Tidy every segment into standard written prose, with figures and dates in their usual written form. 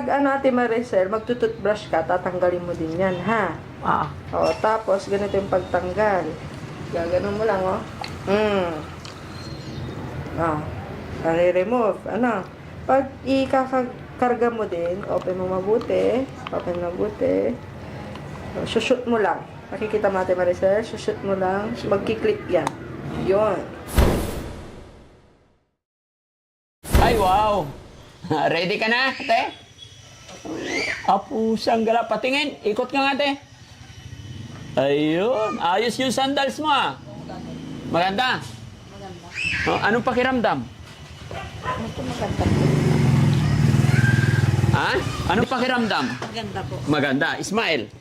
pag ano Ate Maricel, magtututbrush ka, tatanggalin mo din yan, ha? Ah. O, tapos, ganito yung pagtanggal. Gaganon mo lang, oh. I-remove. Ano? Pag ikakakarga mo din, open mo mabuti. Open mabuti. Shoot mo lang. Makikita mo Ate Maricel, shoot mo lang. Magkiklik yan. Yun. Ay, wow! Ready ka na, ate? Apusang gala. Patingin. Ikot ka nga, ate. Ayun. Ayos yung sandals mo, ah. Maganda? Maganda. Oh, anong pakiramdam? Ito maganda. Ha? Anong pakiramdam? Maganda po. Maganda. Smile.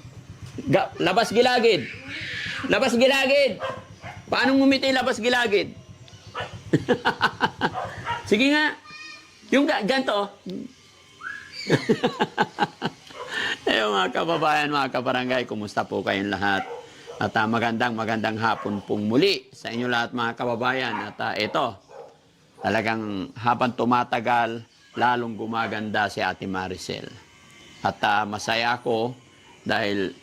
Labas gilagid. Labas gilagid. Paano ngumiti labas gilagid? Sige nga. Yung ganito. Ayun mga kababayan, mga kabarangay, kumusta po kayong lahat? At magandang hapon pong muli sa inyo lahat mga kababayan. At ito, talagang habang tumatagal, lalong gumaganda si Ate Maricel. At masaya ako dahil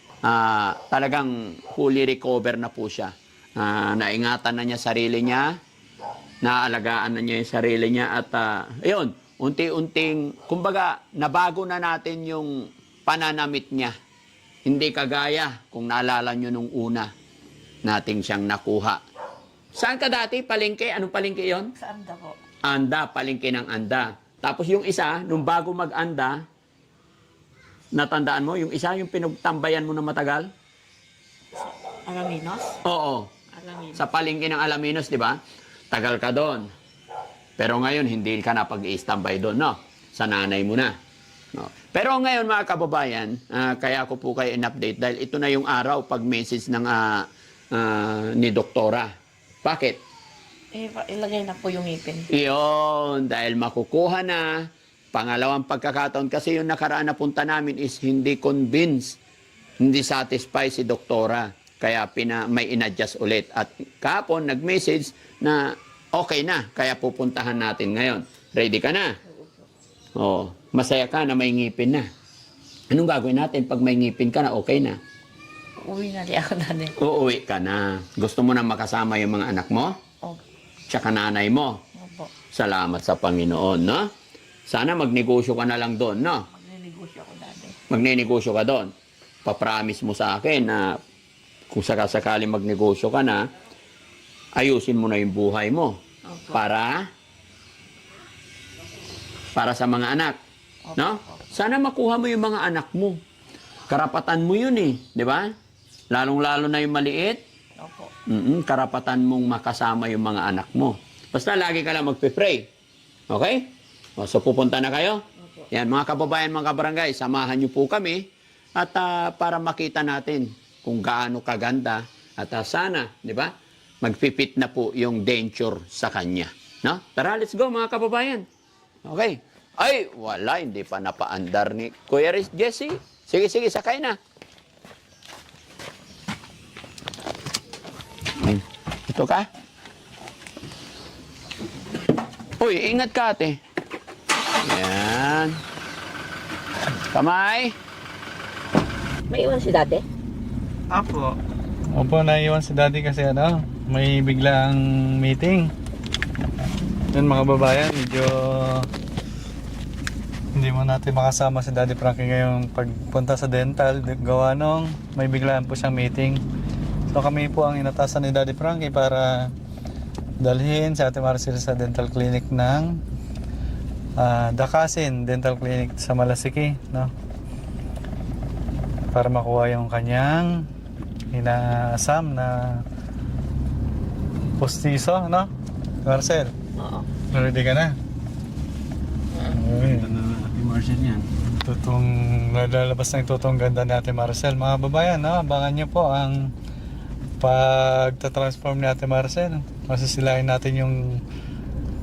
talagang fully recover na po siya. Naingatan na niya sarili niya, naalagaan na niya yung sarili niya at ayun, unti-unting, kumbaga, nabago na natin yung pananamit niya. Hindi kagaya kung naalala nyo nung una nating siyang nakuha. Saan ka dati? Palengke? Anong palengke yon? Sa Anda po. Anda, palengke ng Anda. Tapos yung isa, nung bago mag-Anda, natandaan mo, yung isa, yung pinagtambayan mo na matagal? Alaminos? Oo. Alaminos. Sa palengke ng Alaminos, di ba? Tagal ka doon. Pero ngayon, hindi ka na pag-i-standby doon, no? Sa nanay mo na. No? Pero ngayon, mga kababayan, kaya ko po kayo in-update dahil ito na yung araw pag-message ng ni Doktora. Bakit? Ilagay na po yung ngipin. Iyon, dahil makukuha na. Pangalawang pagkakataon, kasi yung nakaraan na punta namin is hindi convinced, hindi satisfied si Doktora. Kaya may in-adjust ulit. At kahapon, nag-message na okay na, kaya pupuntahan natin ngayon. Ready ka na? Oh, masaya ka na may ngipin na. Anong gagawin natin pag may ngipin ka na, okay na? Uwi na di ako natin. Uuwi ka na. Gusto mo na makasama yung mga anak mo? Opo. Tsaka nanay mo? Opo. Salamat sa Panginoon, no? Sana magnegosyo ka na lang doon, no? Magninegosyo ako dati. Magninegosyo ka doon. Papromise mo sa akin na kung sakasakali magnegosyo ka na, ayusin mo na yung buhay mo. Opo. Para sa mga anak. Opo. No? Sana makuha mo yung mga anak mo. Karapatan mo yun eh. Di ba? Lalong-lalo na yung maliit. Opo. Karapatan mong makasama yung mga anak mo. Basta lagi ka lang magpe-pray. Okay? O, so pupunta na kayo? Opo. Yan, mga kababayan, mga kabarangay, samahan niyo po kami at para makita natin kung gaano kaganda at sana, di ba? Magpipit na po yung denture sa kanya. No? Tara, let's go mga kababayan. Okay. Ay, wala, hindi pa napaandar ni Kuya Jesse. Sige, sakay na. Ito ka? Uy, ingat ka ate. Yan. Kamay. May iwan si dati? Apo. Opo, naiwan si daddy kasi may biglang meeting. Yun mga babayan, medyo hindi mo natin makasama si Daddy Frankie ngayong pagpunta sa dental. Gawa nung may biglaan po siyang meeting. So kami po ang inatasan ni Daddy Frankie para dalhin si Ate Maricel sa dental clinic ng Dakasin Dental Clinic sa Malasiki, no? Para makuha yung kanyang inaasam na postiso, no? Marcel, Oo. ready ka na? Ito na Ate Marcel yan. Tutong lalabas na yung tutong ganda ni Ate Maricel. Mga babayan, no? Abangan nyo po ang pagta-transform ni Ate Maricel. Masisilahin natin yung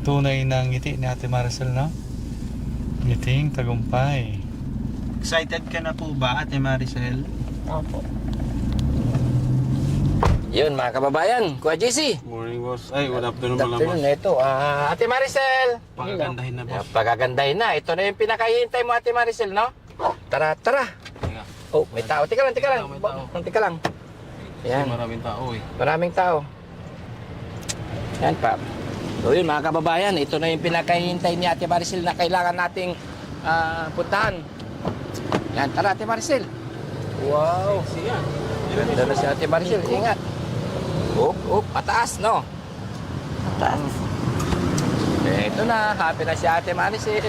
tunay na ngiti ni Ate Maricel, no? Ngiting tagumpay. Excited ka na po ba, Ate Maricel? Opo. Yun mga kababayan, Kuya JC. Morning, boss. Ay, good afternoon Good pala, afternoon. boss. Ito, Ate Maricel. Pagagandahin na, boss. Pagagandahin na. Ito na yung pinakahihintay mo, Ate Maricel, no? Tara, tara. Oh, may tao. Tika lang, tika lang. May tao. Tika lang. Yan. Maraming tao eh. Maraming tao. Yan, Pap. So yun, mga kababayan, ito na yung pinakahihintay ni Ate Maricel na kailangan nating puntahan. Yan, tara, Ate Maricel. Wow. Ganda na si Ate Maricel. Ingat. Pataas, no? Taas. Ito na, happy na si Ate Maricel.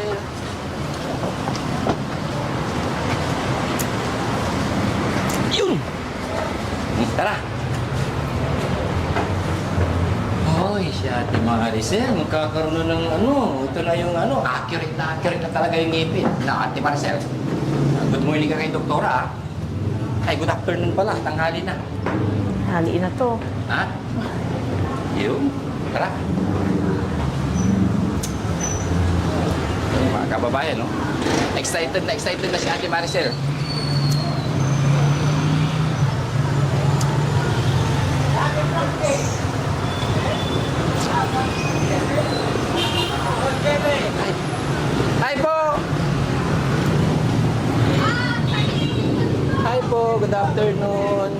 Yun! Tara! Hoy, si Ate Maricel, magkakaroon na ng ito na yung accurate na talaga yung ngipin na Ate Maricel. Good morning ka kay Doktora, Ay, good afternoon pala, tanghali na. Haliin na to. Ha? Yun, tara. Mga kababayan, no? Excited na si Ate Maricel. Hi po! Hi po, good afternoon.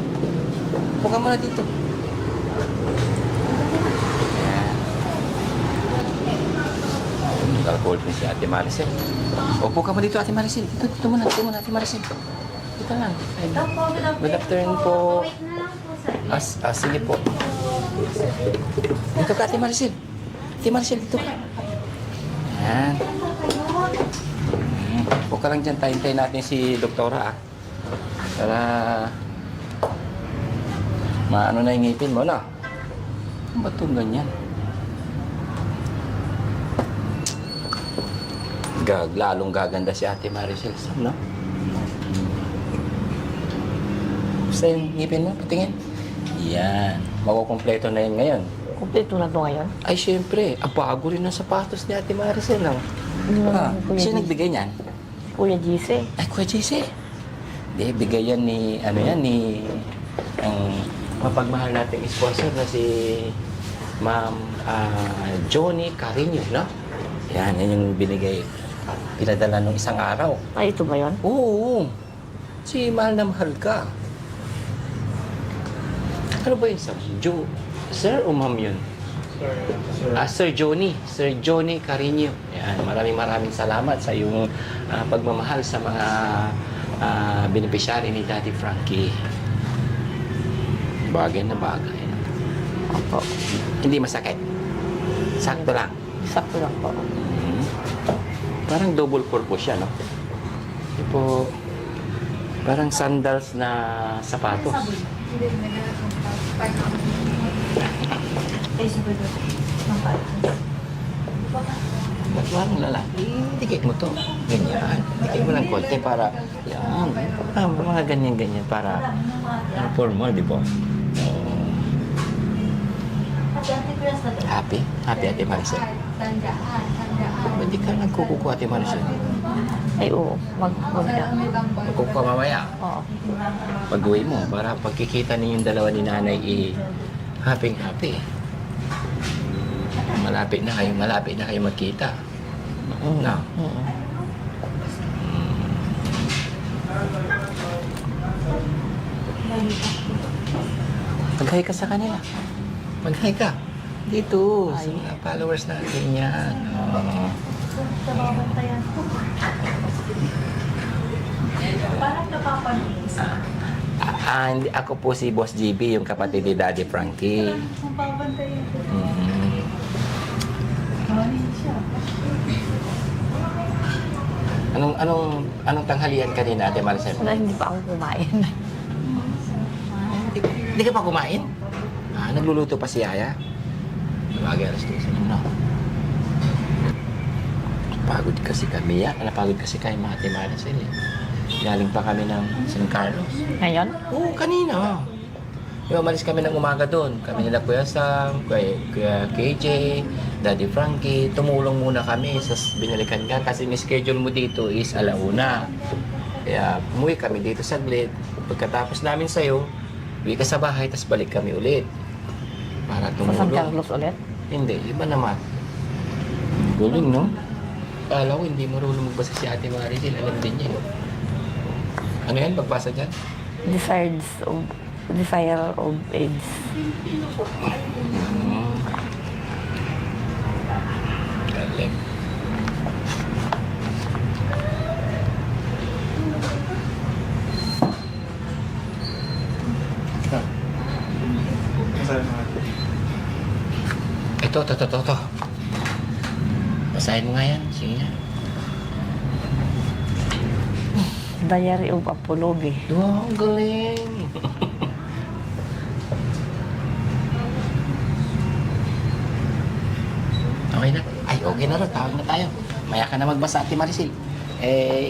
Puka muna dito. Nag-alcohol po si Ate Maricel. Upo ka mo dito, Ate Maricel. Dito muna, Ate Maricel. Dito lang. Good afternoon po. Wait na lang po, sir. Sige po. Dito ka, Ate Maricel. Ate Maricel, dito ka. Yan. Huwag ka lang dyan. Tayin-tayin natin si Doktora, Para maano na yung ngipin mo, na? Ano ba itong ganyan? Lalong gaganda si Ate Maricel, no? Basta yung ngipin mo, patingin. Yan. Makukompleto na yun ngayon. Kompleto na to ngayon. Ay, syempre. Ang bago rin ng sapatos ni Ate Maricel, no? Kuya Sino JC. nagbigay niyan? Kuya JC. Ay, Kuya JC. Hindi, bigay yan ni, ang mapagmahal nating sponsor na si Ma'am Johnny Carino, no? Yan yung binigay. Pinadala nung isang araw. Ay, ito ba yun? Oo. Si mahal na mahal ka. Ano ba yun, Sir? Sir o Ma'am yun? Sir Johnny. Sir Johnny Carino. Yan, maraming salamat sa iyong pagmamahal sa mga beneficiary ni Daddy Frankie. Bagay na bagay. Opo. Hindi masakit. Sakto lang. Sakto lang po. Parang double purpose siya, no? Tipo, parang sandals na sapatos. Parang lalaki. Dikit mo to. Ganyan. Dikit mo lang konti para, yan. Mga ganyan-ganyan para formal, di ba? Happy? Happy, Ate Maricel? Hindi ka nagkukuha, Ate Maricel? Ay, oo. Mag-gunda. Magkukuha mamaya. Oo. Pag-uwi mo, para pagkikita ninyong dalawa ni nanay, happy. Malapit na kayo magkita. No? Mag-hi ka sa kanila. Mag-hi ka. Dito, sa mga followers natin yan. Oo. Parang napapanood. Hindi, ako po si Boss GB, yung kapatid ni Daddy Frankie. Mababantayan ko. Anong tanghalian kanina, Ate Maricel? Wala, hindi pa ako kumain. Hindi ka pa kumain? Nagluluto pa si Yaya? Bagay, alas 12 na. Napagod kasi kami, Napagod kasi kay Ate Maricel, Galing pa kami ng San Carlos. Ngayon? Oo, kanina. Yung umalis kami ng umaga doon. Kami nila Kuya Sam, Kuya KJ, Daddy Frankie. Tumulong muna kami sa binalikan ka kasi may schedule mo dito is 1:00. Kaya umuwi kami dito saglit. Pagkatapos namin sa'yo, Uwi ka sa bahay, tapos balik kami ulit. Para Sa San tumulong. Carlos ulit? Hindi, iba naman. Galing, no? Kala ko hindi marunong magbasa si Ate Maricel. Alam din niya. Ano yan? Magbasa dyan? Desire of AIDS. Galing. Ito. Basahin mo nga yan. Sige nga. Diary of Apology. Wow, ang galing. Okay na. Ay, okay na rin. Tawag na tayo. Maya ka na magbasa, Ate Maricel.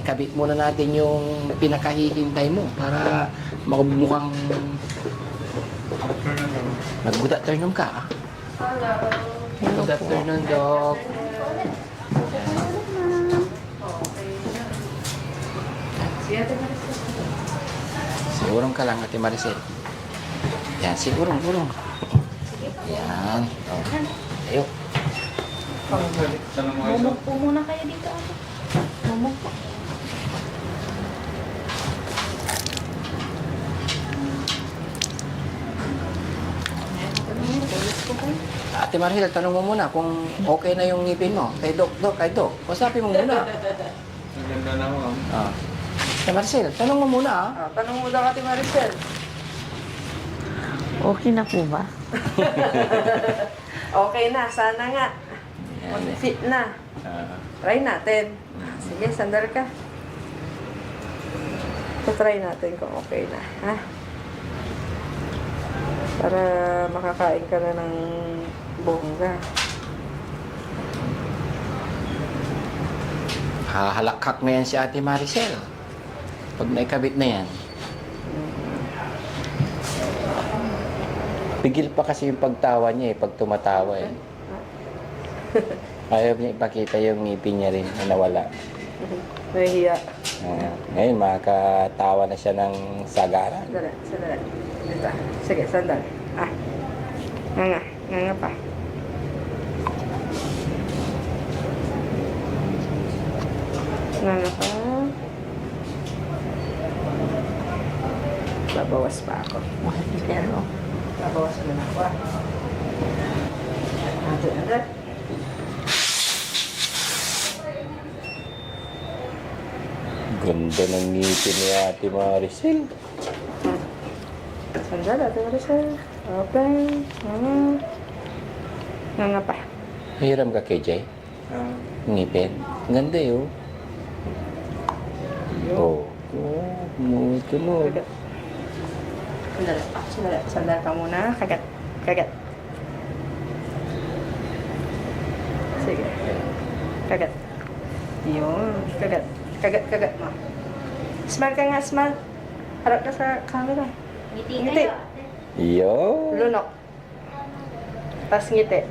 Ikabit muna natin yung pinakahihintay mo para mukhang mag-good afternoon ka. Ah. Good afternoon, Doc. Sigurong ka lang, Ate Maricel. Yan, sigurong. Yan. Oh. Ayo. Mumog po muna kayo dito. Mumog po. Ate Maricel, tanong mo muna kung okay na yung ngipin mo. Kay Doc. Usapin mo muna. Ang ganda na mo. Ah. Ate Maricel, tanong mo muna. Ah. Tanong mo daw Ate Maricel. Okay na po ba? Okay na, sana nga. Mag-fit na. Try natin. Sige, sandal ka. Try natin kung okay na. Ha? Para makakain ka na ng bongga. Hahalakhak na yan si Ate Maricel. Pag naikabit na yan. Pigil pa kasi yung pagtawa niya pag tumatawa eh. Ayaw niya ipakita yung ngipin niya rin na nawala. Nahihiya. Ngayon, makakatawa na siya ng sagaran. Sandali. Dito. Sige, sandal. Nga pa. Nga pa. Babawas pa ako. Pero, Babawas mo na ako. Ate. Ganda ng ngipin ni Ate Maricel. Sandal, Ate Maricel. Open. Nga pa. Hiram ka, KJ? Ngipin? Ganda yun. Tumutunog. Sandal ka muna. Kagat. Sige. Kagat. Yun. Kagat mo. Smile ka nga, smile. Harap ka sa camera. Ngiti Ngiti. kayo. Yo! Lunok. Tapos ngiti.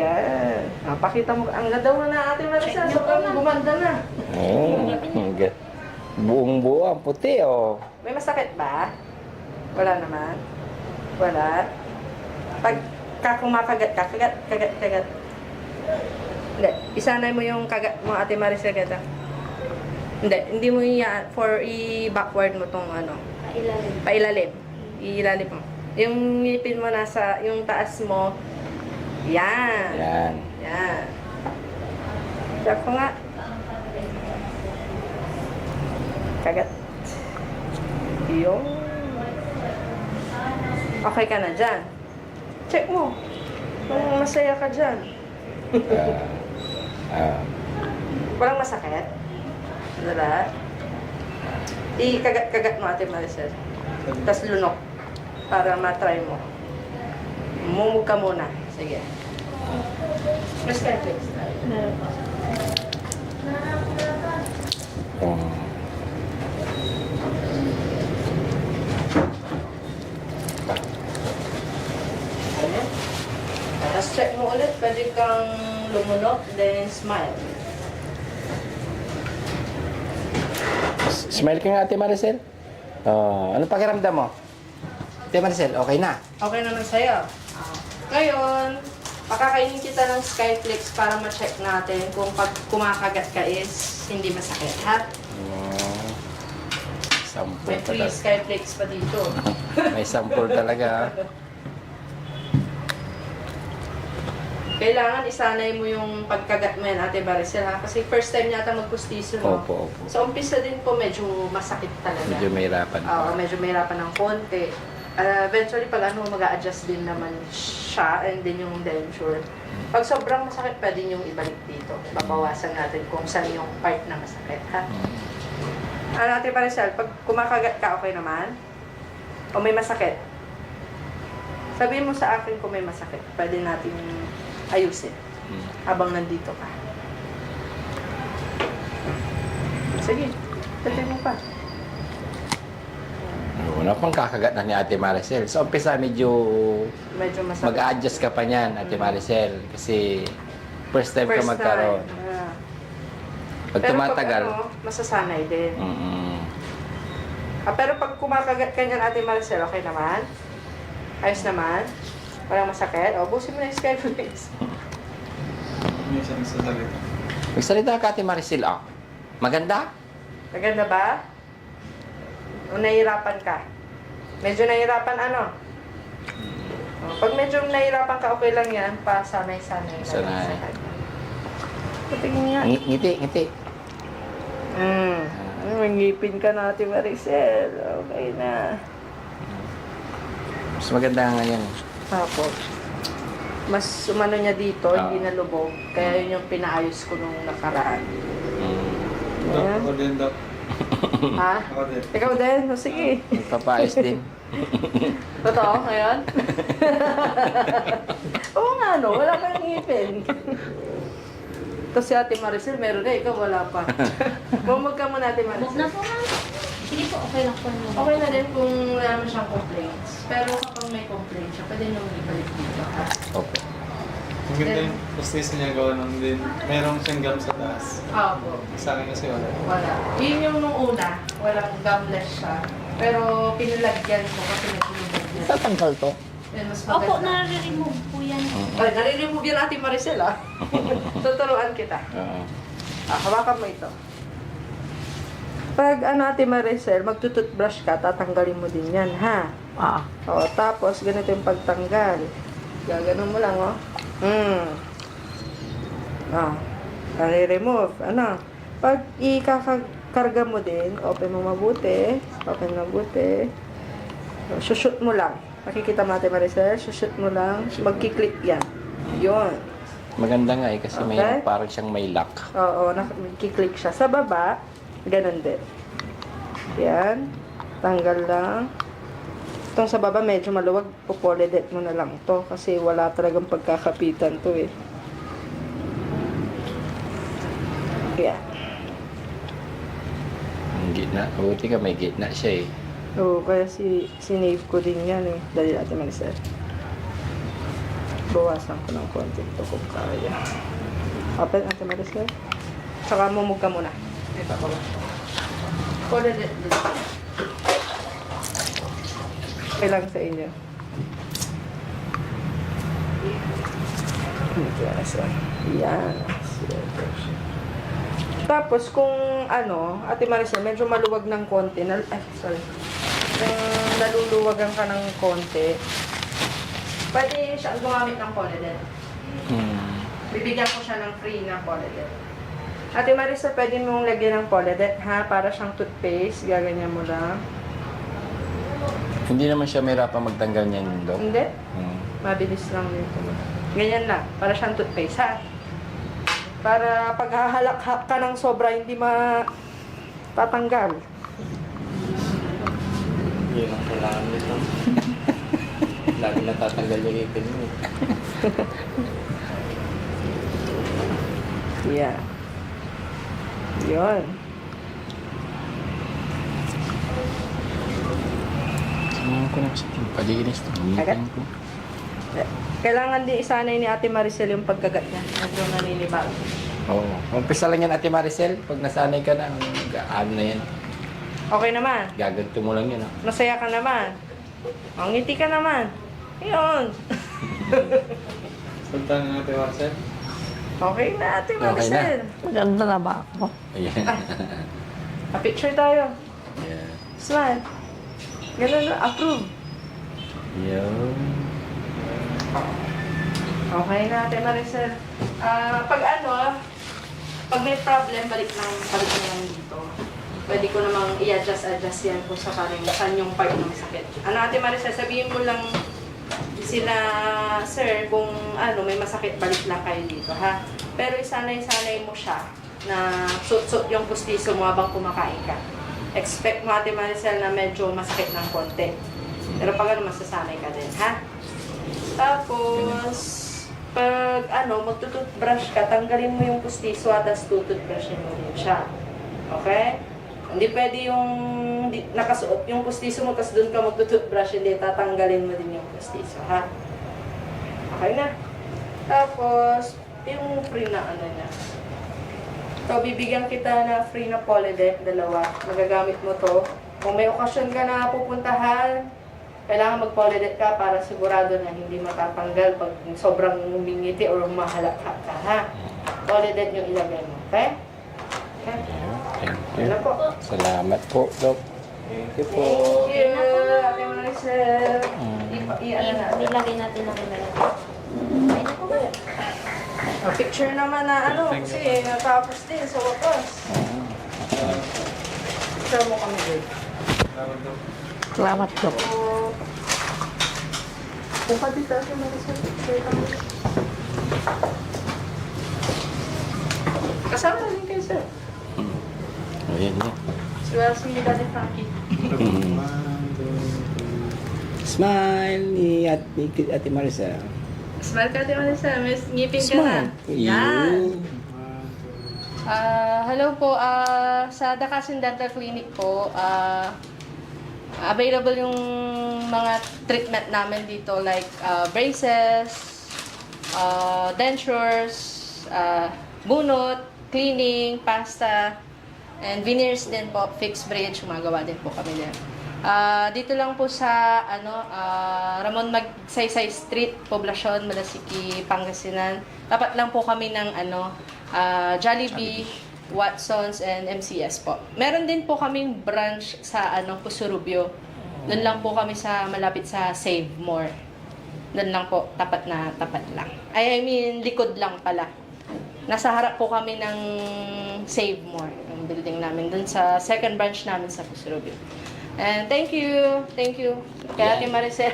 Yan. Pakita mo. Ang ganda mo na Ate Maricel. Sobrang gumanda na. Buong-buo ang puti, oh. May masakit ba? Wala naman. Wala. Pag kumakagat ka, kagat. Hindi. Isanay mo yung kagat mo, Ate Maricel, gata. Hindi mo for i-backward mo tong ano. Ilalim. Pailalim. Ilalim mo. Yung ngipin mo nasa, yung taas mo. Yan. Yan. Check ko nga. Kagat. Yung. Okay ka na dyan. Check mo. Kung masaya ka dyan. Walang masakit. Wala. I-kagat mo, Ate Maricel. Tapos lunok. Para matry mo. Mumug ka muna. Sige. Mas reflex tayo. Ayan. Tapos check mo ulit. Pwede kang lumunok, then smile. Smile ka nga, Ate Maricel. Ano pakiramdam mo? Ate Maricel, okay na? Okay naman sa'yo. Ngayon, pakakainin kita ng Skyflex para ma-check natin kung pag kumakagat ka is hindi masakit, ha? Sample May free talaga. Skyflex pa dito. May sample talaga. Ha? Kailangan isanay mo yung pagkagat mo yan, Ate Maricel, ha? Kasi first time yata magpustiso, no? Opo, opo. Sa umpisa din po, medyo masakit talaga. Medyo may hirapan Oo, pa. medyo mahirapan ng konti. Eventually, pag ano, mag-a-adjust din naman siya and din yung denture. Pag sobrang masakit, pwede yung ibalik dito. Babawasan natin kung saan yung part na masakit, ha? Ate Maricel, pag kumakagat ka, okay naman? O may masakit? Sabihin mo sa akin kung may masakit. Pwede natin ayusin habang nandito ka. Sige, tatay mo pa. Una pang kakagat na ni Ate Maricel. So, umpisa medyo Medyo masakit. mag-a-adjust ka pa niyan, Ate Maricel. Kasi first time ka First magkaroon. time. Pag Pero tumatagal, pag ano, masasanay din. mm Pero pag kumakagat ka niyan, Ate Maricel, okay naman? Ayos naman? Walang masakit? O, busin mo na yung Skyflex. May isang sasalita. magsalita ka, Ate Maricel, ah. Maganda? Maganda ba? O nahihirapan ka? Medyo nahihirapan ano? O, pag medyo nahihirapan ka, okay lang yan. Sanay-sanay na lang Sanay. sa kanya. Patingin nga. Ngiti, ngiti. May ngipin ka na, Ate Maricel. Okay na. Mas maganda nga yan. Tapos, mas umano niya dito, Ah. hindi na lubog. Kaya yun yung pinaayos ko nung nakaraan. Dok, ako din, Dok. Ha? Ako din. Ikaw din? O, sige. Magpapaayos din. Totoo ngayon? Oo nga, no? Wala kang ngipin. Tapos si Ate Maricel, meron na. Ikaw wala pa. Bumag ka muna, Ate Huwag na Maricel. po, ma'am. Sige po, okay lang po. Okay na din kung wala naman siyang complaints. Pero kapag may complaints siya, pwede nung ibalik dito. Ha? Opo. Ang ganda yung postis niya gawa nung din. Merong siyang gum sa taas. Opo. Sa akin kasi wala. Wala. Yun yung nung una, walang gumless siya. Pero pinalagyan ko kasi may pinulog niya. Tatanggal to. Yan, mas Opo, maganda. nare-remove po yan. Ay, nare-remove yan Ate Maricel, ah. Tuturuan kita. Oo. Hawakan mo ito. Pag Ate Maricel, magtututbrush ka, tatanggalin mo din yan, ha? Ah. O, tapos, ganito yung pagtanggal. Gaganon mo lang, oh. Nare-remove. Ano? Pag ikakakarga mo din, open mo mabuti. Open mabuti. Shoot mo lang. Makikita mo Ate Maricel, shoot mo lang. Magkiklik yan. Yun. Maganda nga eh, kasi may Okay. parang siyang may lock. Oo, nakiklik siya. Sa baba, ganun din. Yan. Tanggal lang. Itong sa baba medyo maluwag. Pupolidet mo na lang to kasi wala talagang pagkakapitan to eh. Yan. Ang gitna. Mabuti ka, may gitna siya eh. Oo, kaya sinave ko din yan eh. Dali natin Maricel. Bawasan ko ng konti ito kung kaya. Open Ate Maricel. Tsaka mumug ka muna. Ito ko. Polidet din. Okay lang sa inyo. Yan. Tapos kung ano, Ate Maricel, medyo maluwag ng konti. Kung naluluwagan ka ng konti, pwede siya gumamit ng Polident. Bibigyan ko siya ng free na Polident. Ate Maricel, pwede mong lagyan ng Polident, ha? Para siyang toothpaste. Gaganyan mo lang. Hindi naman siya may rapang magtanggal niyan, Dok. Hindi? Hmm. Mabilis lang dito. Ganyan lang. Para siyang toothpaste, ha? Para pag hahalak ka ng sobra, hindi tatanggal. Yun ang kailangan nito. Lagi natatanggal yung ipin mo. Yeah. Yun. Samahan ko na sa team. Palinis ito. Agad? Kailangan din isanay ni Ate Maricel yung pagkagat niya. Medyo naninibago. Oo. Umpisa lang yan, Ate Maricel. Pag nasanay ka na, ano na yan. Okay naman. Gaganto mo lang yan. Ah. Masaya ka naman. Ang ngiti ka naman. Ayun. Punta na natin, Marcel. Okay na, Ate Okay na. Maricel. Maganda na ba ako? Ayan. Pa-picture tayo. Ayan. Smile. Ganun na, approve. Yun. Okay na, Ate Maricel. Pag may problem, balik lang dito. Pwede ko namang i-adjust yan kung saan yung part ng sakit. Ate Maricel, sabihin mo lang sila, sir, kung may masakit, balik lang kayo dito, ha? Pero isanay-sanay mo siya na suot-suot yung pustiso mo habang kumakain ka. Expect mo, Ate Maricel, na medyo masakit ng konti. Pero pag masasanay ka din, ha? Tapos, pag magtututbrush ka, tanggalin mo yung pustiso at tapos tututbrushin mo din siya. Okay? Hindi pwede yung nakasuot yung pustiso mo tapos doon ka magtututbrush, hindi, tatanggalin mo din yung pustiso, ha? Okay na. Tapos, yung free na niya. So, bibigyan kita na free na Polident, 2. Magagamit mo to. Kung may okasyon ka na pupuntahan, kailangan mag-Polident ka para sigurado na hindi matatanggal pag sobrang umingiti o humahalakha ka, ha? Polident yung ilagay mo, okay? Okay. Thank you. Ano po? Salamat po, Dok. Thank you po. Thank you, Ate Maricel. I-ano na. Nilagay natin na camera. Ay, naku ba? Picture naman na kasi natapos din sa wakas. Picture mo kami din. Salamat, Dok. Kung pa dito Ate Maricel, picture kami. Kasama na din kayo, sir. Ayan na. Si Daddy Frankie. Smile ni Ate Maricel. Smile ka, Ate Maricel. May ngipin ka na. Smile. Yan. You. Hello po, sa Dakasin Dental Clinic po, available yung mga treatment namin dito like braces, dentures, bunot, cleaning, pasta, and veneers din po, fixed bridge, gumagawa din po kami din. Dito lang po sa Ramon Magsaysay Street, Poblacion, Malasiki, Pangasinan. Tapat lang po kami ng Jollibee, Watsons, and MCS po. Meron din po kaming branch sa Pusurubio. Doon lang po kami malapit sa Save More. Doon lang po, tapat lang. I mean, likod lang pala. Nasa harap po kami ng Save More, yung building namin, doon sa second branch namin sa Pusurubio. And thank you kay Ate Maricel.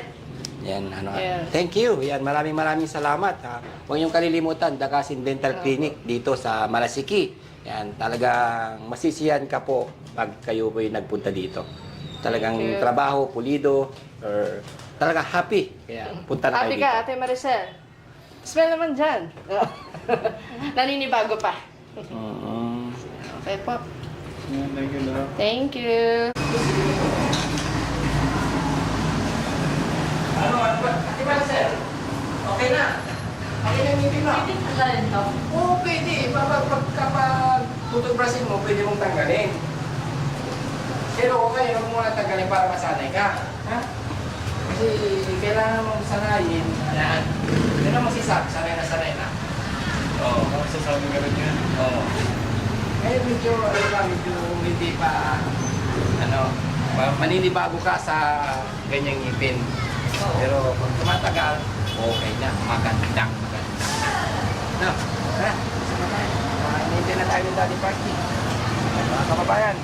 Yan, Yan. Thank you. Yan, maraming salamat. Ha. Huwag niyong kalilimutan, Dakasin Dental Clinic dito sa Malasiki. Yan, talagang masisiyan ka po pag kayo po'y nagpunta dito. Talagang Thank you. trabaho, pulido, or talagang happy. Kaya punta na kayo Happy dito. ka, Ate Maricel. Smell naman dyan. Naninibago pa. Mm. Okay po. Thank you, Doc. Thank you. Ate Maricel, okay na. Okay na yung ngipin mo. Pwede tanggalin to. Oo, pwede. Kapag tutugbrasin mo, pwede mong tanggalin. Pero okay, huwag mo na tanggalin para masanay ka. Ha? Kasi kailangan mong sanayin. Yan. Yun ang masisap. Sanay na. Oo. Masasabi ka rin yan. Oo. Ngayon medyo hindi pa, maninibago ka sa ganyang ngipin. Pero pag tumatagal, okay na. Maganda. No? Ha? Hinihintay na tayo ng Daddy Party. Mga kababayan.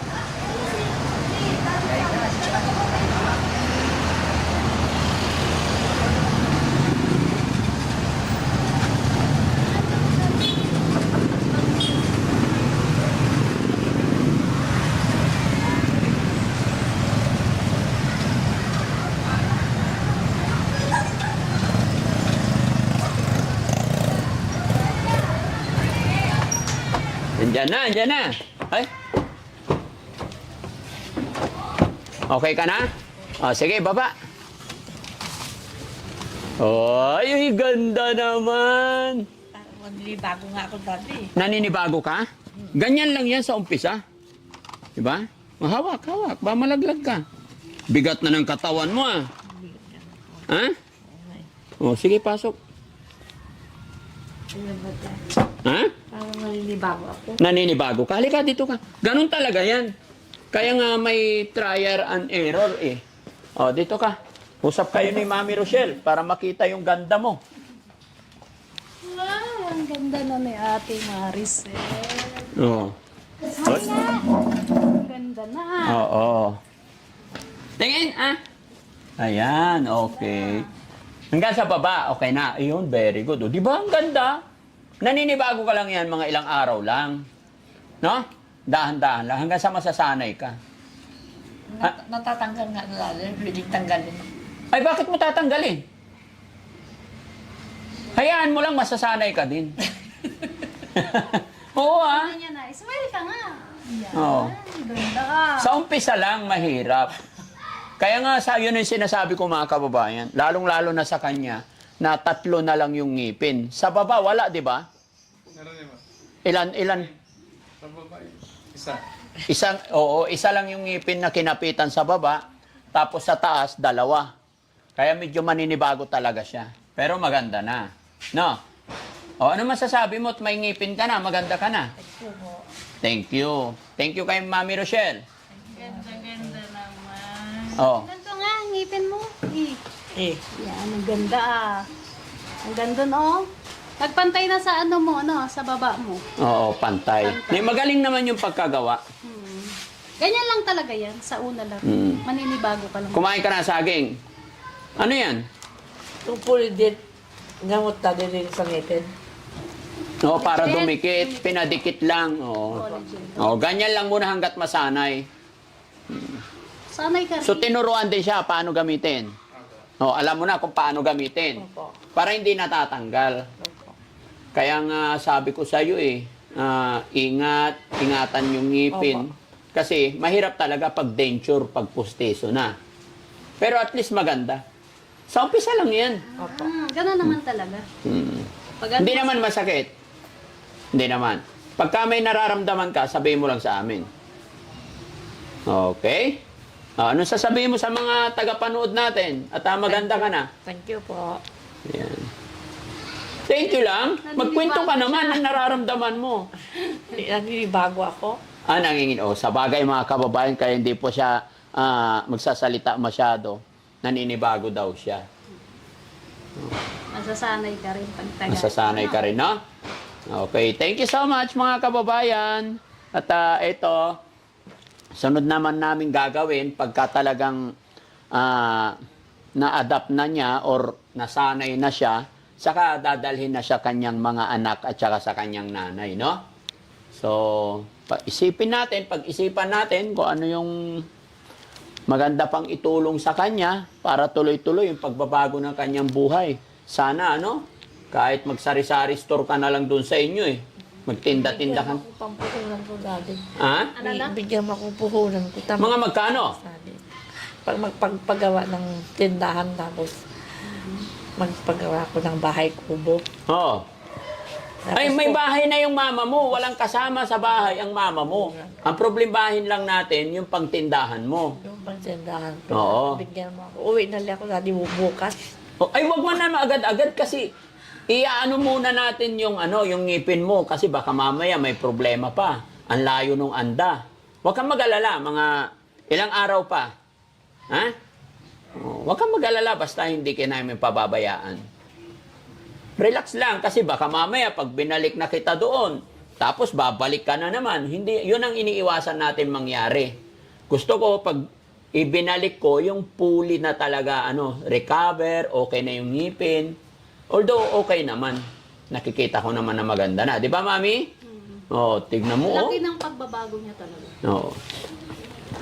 Andyan na. Ay. Okay ka na? Sige, baba. Ay, ganda naman. Maglibago nga ako dati. Naninibago ka? Ganyan lang yan sa umpisa. Diba? Hawak. Ba malaglag ka. Bigat na ng katawan mo Ha? O, sige, pasok. Ano ba yan? Ha? Parang nalilibago ako. Naninibago ka. Halika, dito ka. Ganun talaga yan. Kaya nga may trial and error eh. O, dito ka. Usap kayo ni Mami Rochelle para makita yung ganda mo. Wow, ang ganda na ni Ate Maricel. Oo. Ang ganda na. Oo. Tingin, ah. Ayan, okay. Hanggang sa baba, okay na. Ayun, very good. O, di ba ang ganda? Naninibago ka lang yan, mga ilang araw lang. No? Dahan-dahan lang. Hanggang sa masasanay ka. Natatanggal nga nila. Pwedeng tanggalin. Ay, bakit mo tatanggalin? Hayaan mo lang, masasanay ka din. Oo, ah. Ano niya na? Smile ka nga. Yan. Oo. Ganda ka. Sa umpisa lang, mahirap. Kaya nga, yun yung sinasabi ko mga kababayan, lalong-lalo na sa kanya, na 3 na lang yung ngipin. Sa baba, wala, di ba? Ilan? Sa babae, isa. Isa lang yung ngipin na kinapitan sa baba, tapos sa taas, 2. Kaya medyo maninibago talaga siya. Pero maganda na. No? O, ano masasabi mo at may ngipin ka na, maganda ka na? Thank you. Thank you kay Mami Rochelle. Ganda naman. Oh. Ganito nga, ngipin mo. Eh. Yan, ang ganda ah. Ang ganda no? Nagpantay na sa ano mo, no? Sa baba mo. Oo, pantay. Magaling naman yung pagkagawa. Ganyan lang talaga yan, sa una lang. Mm. Maninibago ka lang. Kumain ka na saging. Ano yan? Itong pulidit, gamot na din sa ngipin. Oo, para Legit. dumikit, pinadikit lang. Oo. Collagen. Oo, ganyan lang muna hanggat masanay. Sanay ka rin. So, tinuruan din siya paano gamitin. Oo, alam mo na kung paano gamitin. Opo. Para hindi natatanggal. Opo. Kaya nga sabi ko sa iyo ingatan yung ngipin. Opo. Kasi mahirap talaga pag denture, pag pustiso na. Pero at least maganda. Sa umpisa lang yan. Opo. Ganun naman talaga. Hmm. Pag Hindi naman masakit. Hindi naman. Pagka may nararamdaman ka, sabihin mo lang sa amin. Okay? Ano sasabihin mo sa mga tagapanood natin? At maganda ka na. Thank you po. Ayan. Thank you lang. Magkwento ka naman ng nararamdaman mo. Nalilibago ako. Sa bagay mga kababayan, kaya hindi po siya magsasalita masyado. Naninibago daw siya. Masasanay ka rin pag taga. Masasanay ka rin, no? Okay, thank you so much mga kababayan. At ito, sunod naman namin gagawin pagka talagang na-adapt na niya or nasanay na siya, saka dadalhin na siya kanyang mga anak at saka sa kanyang nanay, no? So, pag-isipan natin kung ano yung maganda pang itulong sa kanya para tuloy-tuloy yung pagbabago ng kanyang buhay. Sana, ano? Kahit magsari-sari store ka na lang doon sa inyo eh. Magtinda-tinda ka. Bigyan mo ako pampuhunan ko dati. Ha? Ano na? Bigyan mo ako puhunan ko. Tama. Mga magkano? Sabi. Pag magpagawa ng tindahan tapos magpagawa ko ng bahay kubo. Oo. Ay, may bahay na yung mama mo. Walang kasama sa bahay ang mama mo. Ang problemahin lang natin, yung pangtindahan mo. Yung pagtindahan ko. Oo. Bigyan mo ako. Uwi na lang ako dati bukas. Ay, wag mo na agad-agad kasi iaano muna natin yung yung ngipin mo kasi baka mamaya may problema pa. Ang layo nung anda. Huwag kang mag-alala, mga ilang araw pa. Ha? Huwag kang mag-alala basta hindi ka namin pababayaan. Relax lang kasi baka mamaya pag binalik na kita doon, tapos babalik ka na naman. Hindi, yun ang iniiwasan natin mangyari. Gusto ko pag ibinalik ko yung fully na talaga recover, okay na yung ngipin. Although okay naman. Nakikita ko naman na maganda na. Di ba, Mami? Oh, tignan mo. Laki ng pagbabago niya talaga. Oo.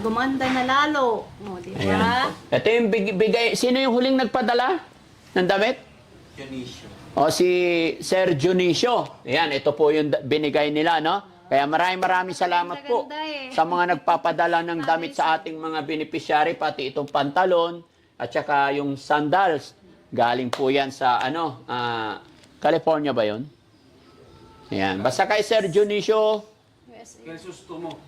Gumanda na lalo. O, di Ayan. ba? Ito yung bigay. Sino yung huling nagpadala ng damit? Dionisio. O si Sir Dionisio. Ayan, ito po yung binigay nila, no? Kaya maraming salamat po Maganda eh. sa mga nagpapadala ng damit sa ating mga beneficiary, pati itong pantalon at saka yung sandals. Galing po yan sa California ba yun? Ayan. Basta kay Sir Dionisio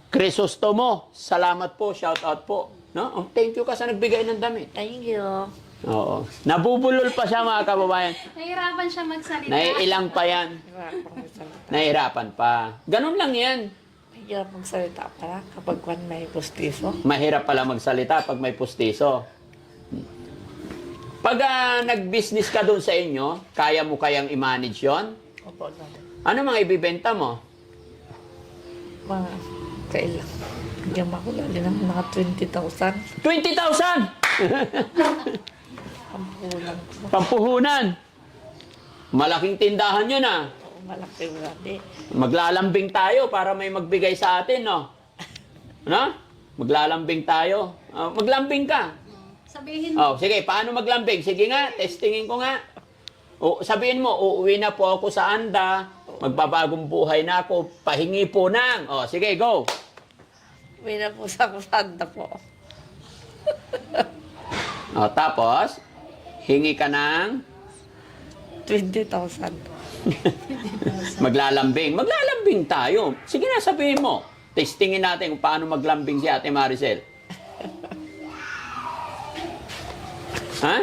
Crisostomo. Salamat po, shout out po. No? Thank you ka sa nagbigay ng damit. Thank you. Oo. Nabubulol pa siya mga kababayan. Nahirapan siya magsalita. Naiilang pa yan. Hirap magsalita. Nahirapan pa. Ganun lang yan. Hirap magsalita pala kapag may pustiso. Mahirap pala magsalita pag may pustiso. Pag nag-business ka doon sa inyo, kaya mo kayang i-manage yon? Opo, Daddy. Ano mga ibibenta mo? Mga kailan. Bigyan mo ako lali ng mga 20,000. 20,000! Ang kulang ko. Pampuhunan. Malaking tindahan yun ah. Malaki Daddy. Maglalambing tayo para may magbigay sa atin, no? Ano? Maglalambing tayo. Maglambing ka. Sabihin mo. Oh, sige, paano maglambing? Sige nga, testingin ko nga. O, sabihin mo, uuwi na po ako sa Anda, magbabagong buhay na ako, pahingi po ng. Oh, sige, go. May na po sa kusanda po. Oh, tapos, hingi ka ng 20,000. maglalambing. Maglalambing tayo. Sige na, sabihin mo. Testingin natin kung paano maglambing si Ate Maricel. Ha?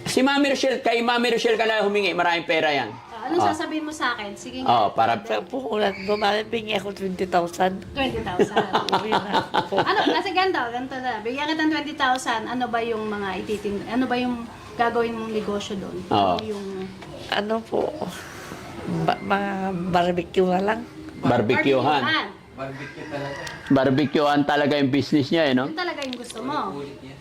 Si Mami Rochelle, kay Mami Rochelle ka na humingi, maraming pera yan. Anong sasabihin mo sa akin? Sige Oh, nga. para Sa puhunan, bumalabing ako 20,000. 20,000. Uwi na ako. Ano, kasi ganito na. Bigyan kita ng 20,000, ano ba yung mga ano ba yung gagawin mong negosyo doon? Oo. Ano yung Ano po, mga barbecue na lang. barbecuehan. Barbecue talaga. Barbecuehan talaga yung business niya, eh, no? Yun talaga yung gusto mo. Ulit niya.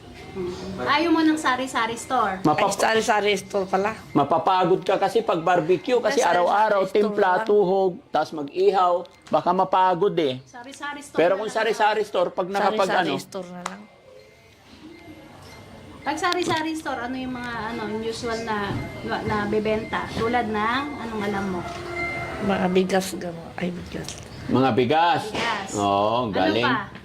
Ayaw mo ng sari-sari store. Ay, sari-sari store pala. Mapapagod ka kasi pag barbecue kasi Ay, araw-araw sari-sari timpla, store lang. tuhog, tapos mag-ihaw, baka mapagod eh. Sari-sari store. Pero na kung lang. sari-sari store, pag nakapag Sari-sari ano, store na lang. Pag sari-sari store, ano yung mga yung usual na bebenta? Tulad ng, anong alam mo? Mga bigas gano'n. Ay, bigas. mga bigas. Bigas. Oo, galing. Ano pa?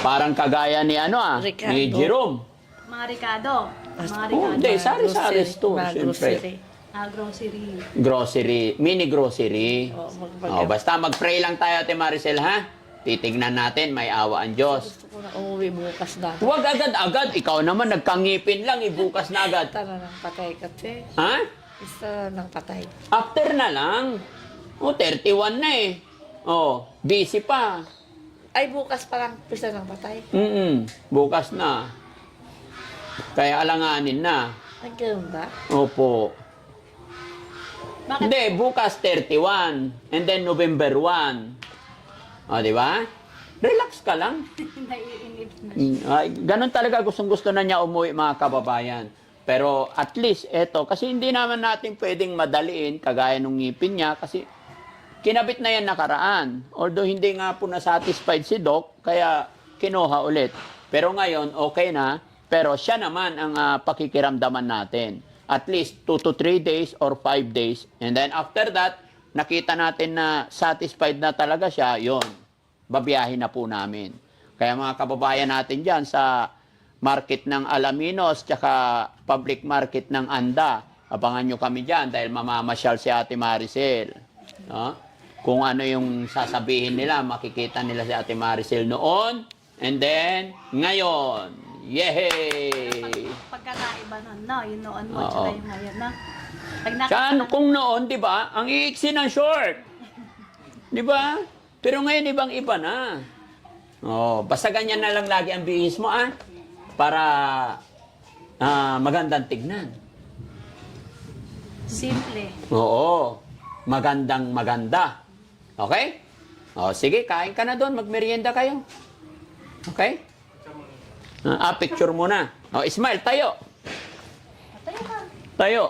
Parang kagaya ni Ricardo. ni Jerome. Mga Ricardo. Mga Oh, hindi, Ricardo. sari-sari store, Mga siyempre. grocery. Grocery. Grocery, mini grocery. O, Oh, basta mag-pray lang tayo, Ate Maricel, ha? Titignan natin, may awa ang Diyos. Gusto ko na umuwi bukas na. Huwag agad-agad. Ikaw naman, nagkangipin lang, ibukas na agad. Gusto na ng patay kasi. Ha? Gusto na ng patay. After na lang. Oh, 31 na eh. Oh, busy pa. Ay, bukas pa lang pisa ng patay. Bukas na. Kaya alanganin na. Ay, ganun ba? Opo. Bakit? Hindi, bukas 31. And then November 1. O, di ba? Relax ka lang. Naiinip na. Ay, ganun talaga gustong-gusto na niya umuwi, mga kababayan. Pero at least, eto, kasi hindi naman natin pwedeng madaliin, kagaya nung ngipin niya, kasi kinabit na yan nakaraan. Although hindi nga po na-satisfied si Doc, kaya kinuha ulit. Pero ngayon, okay na. Pero siya naman ang pakikiramdaman natin. At least 2 to 3 days or 5 days. And then after that, nakita natin na satisfied na talaga siya, yon, babiyahin na po namin. Kaya mga kababayan natin dyan sa market ng Alaminos, tsaka public market ng Anda, abangan nyo kami dyan dahil mamamasyal si Ate Maricel. No? Kung ano yung sasabihin nila, makikita nila si Ate Maricel noon, and then, ngayon. Yehey! Pagkakaiba nun, no? Yung noon mo, Oo. tsaka yung ngayon, no? Pag Saan, kung noon, di ba, ang iiksi ng short. Di ba? Pero ngayon, ibang-iba na. Oh, basta ganyan na lang lagi ang bihis mo, ah. Para magandang tignan. Simple. Oo. Magandang maganda. Okay? O, sige, kain ka na doon. Magmerienda kayo. Okay? Picture muna. O, smile. Tayo. Tayo ka. Tayo.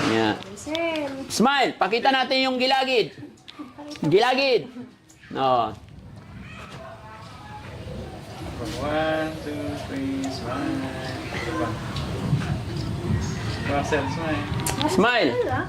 Yeah. Maricel. Smile. Pakita natin yung gilagid. Gilagid. O. 1, 2, 3, smile. Diba? Marcel, smile. Smile. Ah.